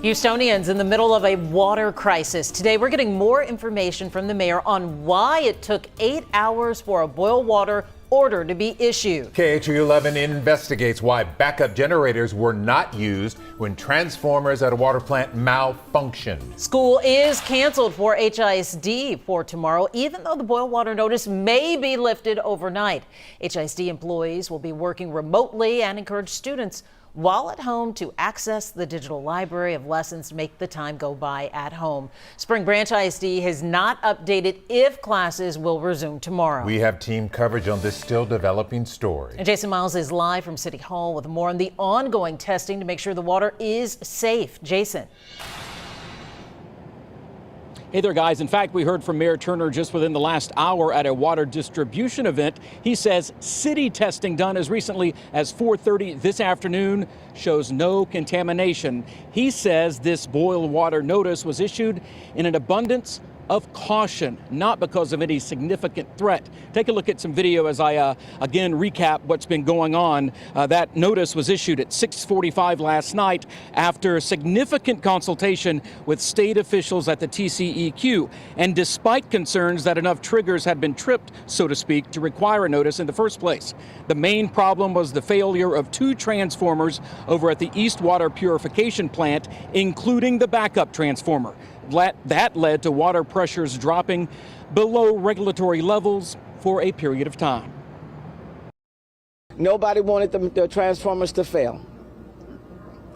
Houstonians in the middle of a water crisis. Today, we're getting more information from the mayor on why it took 8 hours for a boil water order to be issued. KHOU 11 investigates why backup generators were not used when transformers at a water plant malfunctioned. School is canceled for HISD for tomorrow, even though the boil water notice may be lifted overnight. HISD employees will be working remotely and encourage students while at home to access the digital library of lessons to make the time go by at home. Spring Branch ISD has not updated if classes will resume tomorrow. We have team coverage on this still developing story. And Jason Miles is live from City Hall with more on the ongoing testing to make sure the water is safe. Jason. Hey there, guys. In fact, we heard from Mayor Turner just within the last hour at a water distribution event. He says city testing done as recently as 4:30 this afternoon shows no contamination. He says this boil water notice was issued in an abundance of caution, not because of any significant threat. Take a look at some video as I again recap what's been going on. That notice was issued at 6:45 last night after significant consultation with state officials at the TCEQ. And despite concerns that enough triggers had been tripped, so to speak, to require a notice in the first place. The main problem was the failure of 2 transformers over at the East Water Purification Plant, including the backup transformer. That led to water pressures dropping below regulatory levels for a period of time. Nobody wanted the transformers to fail.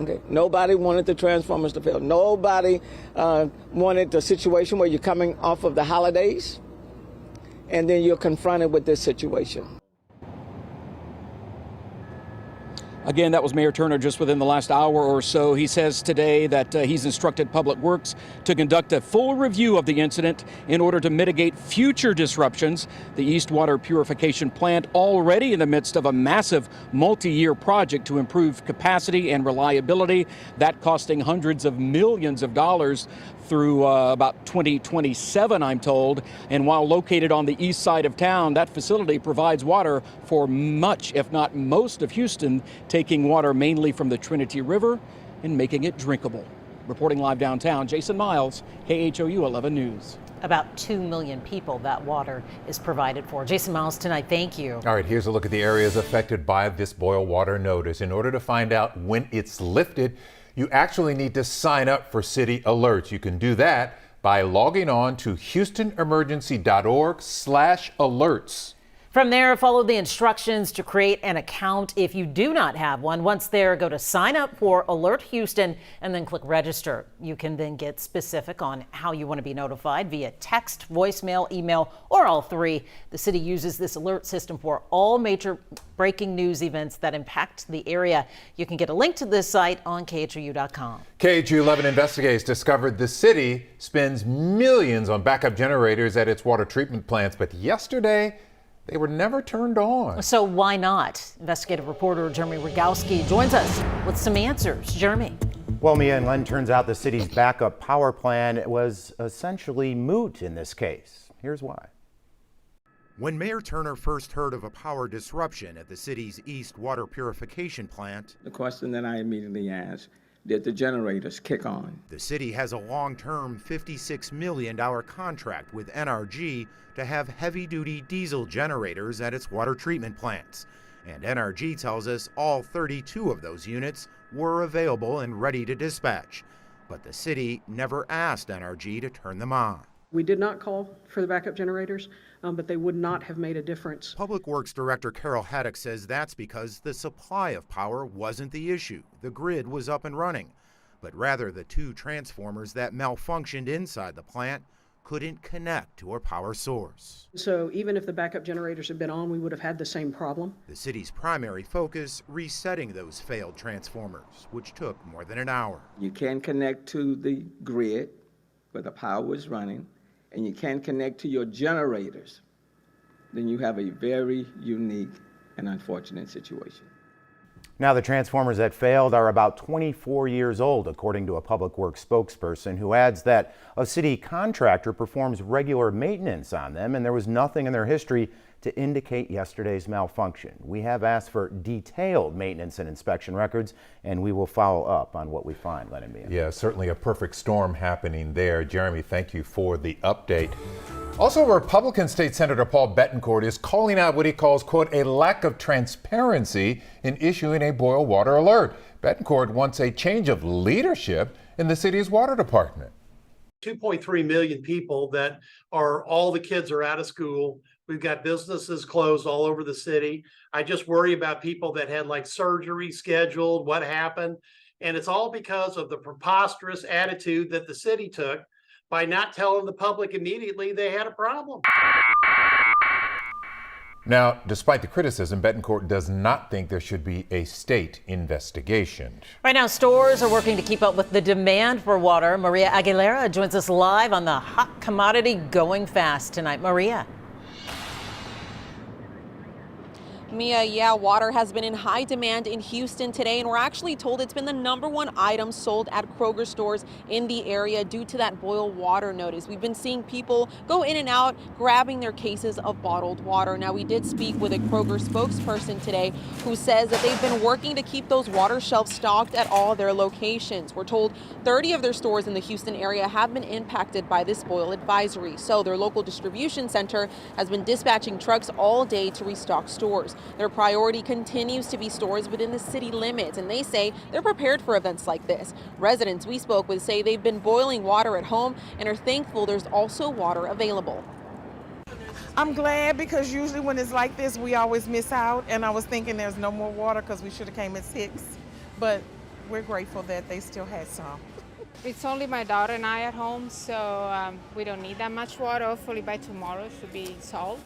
Okay. Nobody wanted the transformers to fail. Nobody wanted the situation where you're coming off of the holidays and then you're confronted with this situation. Again, that was Mayor Turner just within the last hour or so. He says today that he's instructed Public Works to conduct a full review of the incident in order to mitigate future disruptions. The East Water Purification Plant already in the midst of a massive multi-year project to improve capacity and reliability, that costing hundreds of millions of dollars through about 2027, I'm told. And while located on the east side of town, that facility provides water for much, if not most, of Houston, taking water mainly from the Trinity River and making it drinkable. Reporting live downtown, Jason Miles, KHOU 11 News. About 2 million people that water is provided for. Jason Miles tonight, thank you. All right, here's a look at the areas affected by this boil water notice. In order to find out when it's lifted, you actually need to sign up for city alerts. You can do that by logging on to houstonemergency.org/alerts. From there, follow the instructions to create an account if you do not have one. Once there, go to sign up for Alert Houston and then click register. You can then get specific on how you want to be notified via text, voicemail, email, or all 3. The city uses this alert system for all major breaking news events that impact the area. You can get a link to this site on KHOU.com. KHOU 11 investigates discovered the city spends millions on backup generators at its water treatment plants, but yesterday, they were never turned on. So why not? Investigative reporter Jeremy Rogowski joins us with some answers. Jeremy. Well, Mia and Len, turns out the city's backup power plan was essentially moot in this case. Here's why. When Mayor Turner first heard of a power disruption at the city's East Water Purification Plant, the question that I immediately asked, did the generators kick on? The city has a long-term $56 million contract with NRG to have heavy-duty diesel generators at its water treatment plants. And NRG tells us all 32 of those units were available and ready to dispatch. But the city never asked NRG to turn them on. We did not call for the backup generators, but they would not have made a difference. Public Works Director Carol Haddock says that's because the supply of power wasn't the issue. The grid was up and running, but rather the 2 transformers that malfunctioned inside the plant couldn't connect to a power source. So even if the backup generators had been on, we would have had the same problem. The city's primary focus, resetting those failed transformers, which took more than an hour. You can connect to the grid where the power was running, and you can connect to your generators, then you have a very unique and unfortunate situation. Now, the transformers that failed are about 24 years old, according to a public works spokesperson who adds that a city contractor performs regular maintenance on them and there was nothing in their history to indicate yesterday's malfunction. We have asked for detailed maintenance and inspection records, and we will follow up on what we find. Let me in. Yeah, certainly a perfect storm happening there. Jeremy, thank you for the update. Also, Republican State Senator Paul Bettencourt is calling out what he calls, quote, a lack of transparency in issuing a boil water alert. Bettencourt wants a change of leadership in the city's water department. 2.3 million people that are, all the kids are out of school. We've got businesses closed all over the city. I just worry about people that had like surgery scheduled, what happened. And it's all because of the preposterous attitude that the city took by not telling the public immediately they had a problem. Now, despite the criticism, Bettencourt does not think there should be a state investigation. Right now, stores are working to keep up with the demand for water. Maria Aguilera joins us live on the hot commodity going fast tonight. Maria. Mia, yeah, water has been in high demand in Houston today, and we're actually told it's been the #1 item sold at Kroger stores in the area due to that boil water notice. We've been seeing people go in and out grabbing their cases of bottled water. Now, we did speak with a Kroger spokesperson today who says that they've been working to keep those water shelves stocked at all their locations. We're told 30 of their stores in the Houston area have been impacted by this boil advisory. So their local distribution center has been dispatching trucks all day to restock stores. Their priority continues to be stores within the city limits, and they say they're prepared for events like this. Residents we spoke with say they've been boiling water at home and are thankful there's also water available. I'm glad because usually when it's like this, we always miss out, and I was thinking there's no more water because we should have came at 6, but we're grateful that they still had some. It's only my daughter and I at home, so we don't need that much water. Hopefully by tomorrow it should be solved.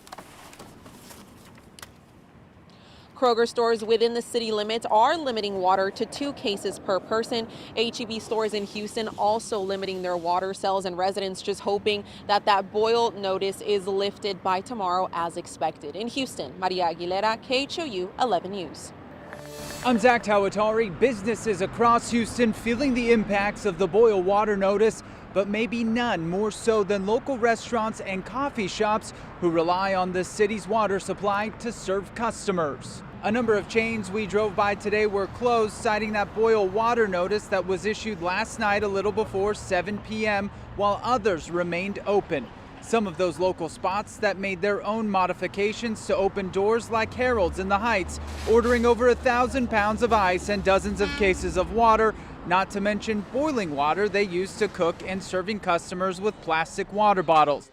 Kroger stores within the city limits are limiting water to 2 cases per person. HEB stores in Houston also limiting their water sales, and residents just hoping that that boil notice is lifted by tomorrow as expected. In Houston, Maria Aguilera, KHOU 11 News. I'm Zach Tawatari. Businesses across Houston feeling the impacts of the boil water notice, but maybe none more so than local restaurants and coffee shops who rely on the city's water supply to serve customers. A number of chains we drove by today were closed, citing that boil water notice that was issued last night a little before 7 p.m., while others remained open. Some of those local spots that made their own modifications to open doors, like Harold's in the Heights, ordering over 1,000 pounds of ice and dozens of cases of water, not to mention boiling water they use to cook and serving customers with plastic water bottles.